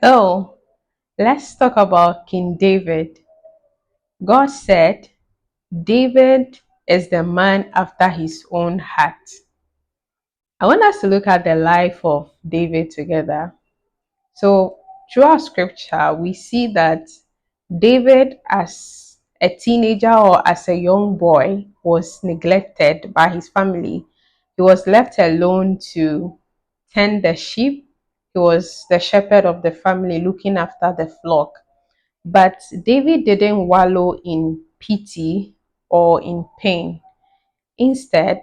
Oh, let's talk about King David. God said David is the man after his own heart. I want us to look at the life of David together. So, throughout scripture, we see that David, as a teenager or as a young boy, was neglected by his family. He was left alone to tend the sheep. He was the shepherd of the family, looking after the flock. But David didn't wallow in pity or in pain. Instead,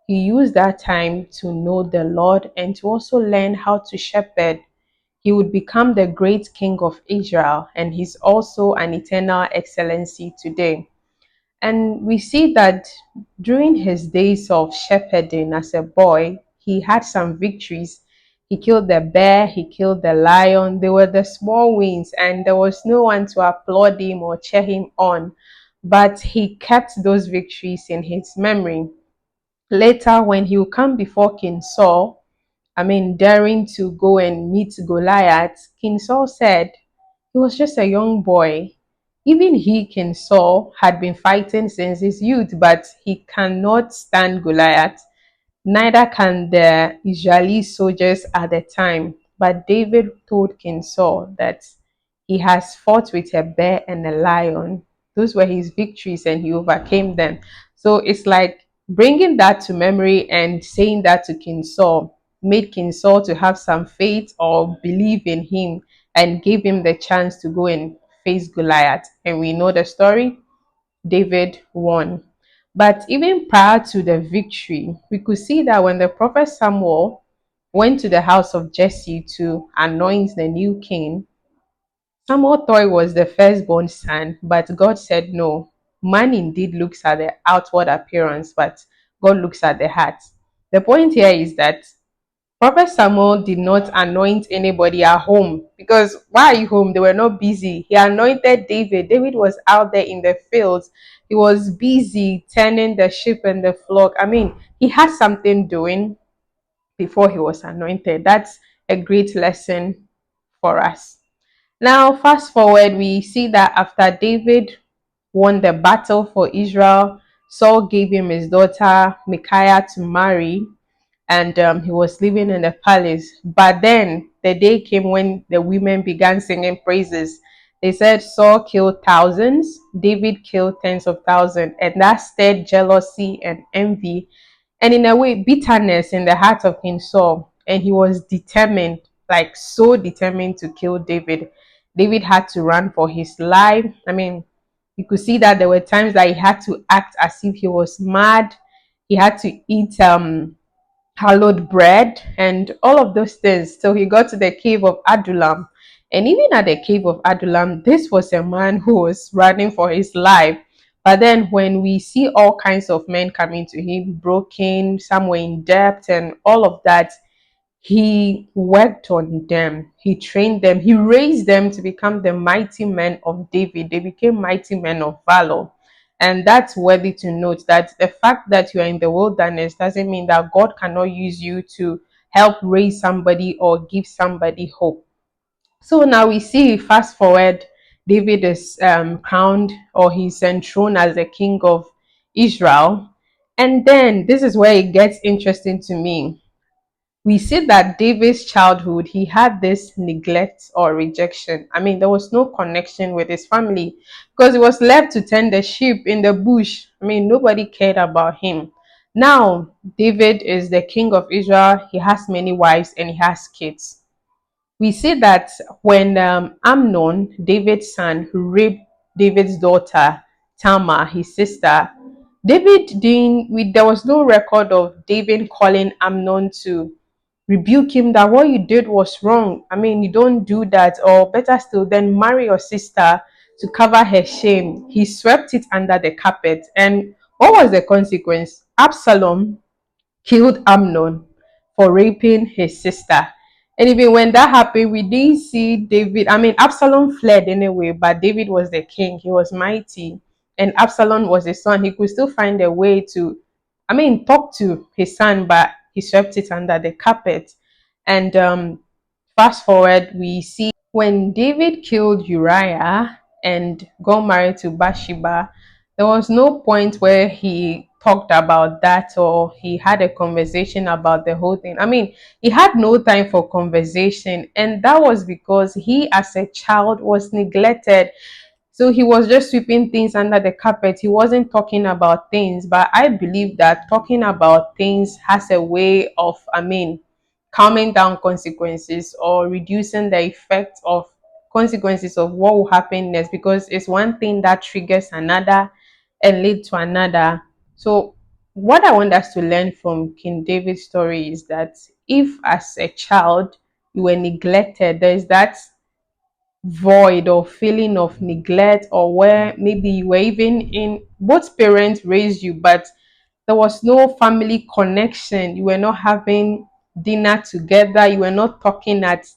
he used that time to know the Lord and to also learn how to shepherd. He would become the great king of Israel, and he's also an eternal excellency today. And we see that during his days of shepherding as a boy, he had some victories. He killed the bear, he killed the lion. They were the small wins, and there was no one to applaud him or cheer him on. But he kept those victories in his memory. Later, when he would come before King Saul, daring to go and meet Goliath, King Saul said he was just a young boy. Even he, King Saul, had been fighting since his youth, but he cannot stand Goliath. Neither can the Israeli soldiers at the time. But David told King Saul that he has fought with a bear and a lion. Those were his victories and he overcame them. So it's like bringing that to memory and saying that to King Saul made King Saul to have some faith or believe in him and gave him the chance to go and face Goliath. And we know the story. David won. But even prior to the victory, we could see that when the prophet Samuel went to the house of Jesse to anoint the new king, Samuel thought it was the firstborn son, but God said no. Man indeed looks at the outward appearance, but God looks at the heart. The point here is that Prophet Samuel did not anoint anybody at home because why are you home? They were not busy. He anointed David. David was out there in the fields. He was busy tending the sheep and the flock. He had something doing before he was anointed. That's a great lesson for us. Now, fast forward, we see that after David won the battle for Israel, Saul gave him his daughter Micaiah to marry, and he was living in the palace. But then the day came when the women began singing praises. They said Saul killed thousands, David killed tens of thousands, and that stirred jealousy and envy, and in a way, bitterness in the heart of King Saul. And he was determined, like so determined to kill David. David had to run for his life. You could see that there were times that he had to act as if he was mad. He had to eat hallowed bread and all of those things. So he got to the cave of Adullam. And even at the cave of Adullam, this was a man who was running for his life. But then when we see all kinds of men coming to him, broken, some were in debt, and all of that, he worked on them, he trained them, he raised them to become the mighty men of David. They became mighty men of valor. And that's worthy to note that the fact that you are in the wilderness doesn't mean that God cannot use you to help raise somebody or give somebody hope. So now we see, fast forward, David is crowned or he's enthroned as the king of Israel. And then this is where it gets interesting to me. We see that David's childhood, he had this neglect or rejection. There was no connection with his family because he was left to tend the sheep in the bush. Nobody cared about him. Now, David is the king of Israel. He has many wives and he has kids. We see that when Amnon, David's son, who raped David's daughter, Tamar, his sister, there was no record of David calling Amnon to rebuke him that what you did was wrong. You don't do that, or better still, then marry your sister to cover her shame. He swept it under the carpet. And what was the consequence? Absalom killed Amnon for raping his sister. And even when that happened, we didn't see David. Absalom fled anyway, but David was the king. He was mighty. And Absalom was his son. He could still find a way to, talk to his son, but he swept it under the carpet. And fast forward, we see When David killed Uriah and got married to Bathsheba, there was no point where he talked about that or he had a conversation about the whole thing. I mean, he had no time for conversation, and that was because he, as a child, was neglected. So he was just sweeping things under the carpet. He wasn't talking about things. But I believe that talking about things has a way of, calming down consequences or reducing the effect of consequences of what will happen next, because it's one thing that triggers another and lead to another. So what I want us to learn from King David's story is that if as a child you were neglected, there is that void or feeling of neglect, or where maybe you were even in, both parents raised you, but there was no family connection. You were not having dinner together. You were not talking at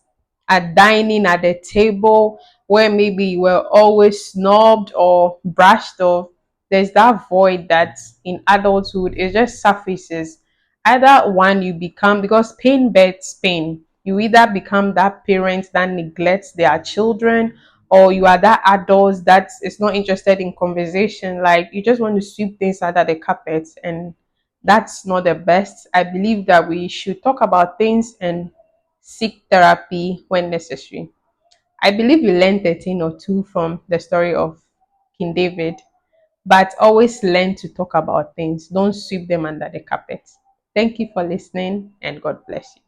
dining at the table, where maybe you were always snubbed or brushed off. There's that void that in adulthood it just surfaces. Either one, you become, because pain bets pain, you either become that parent that neglects their children, or you are that adult that is not interested in conversation, like you just want to sweep things under the carpet, and that's not the best. I believe that we should talk about things and seek therapy when necessary. I believe you learned a thing or two from the story of King David, but always learn to talk about things. Don't sweep them under the carpet. Thank you for listening, and God bless you.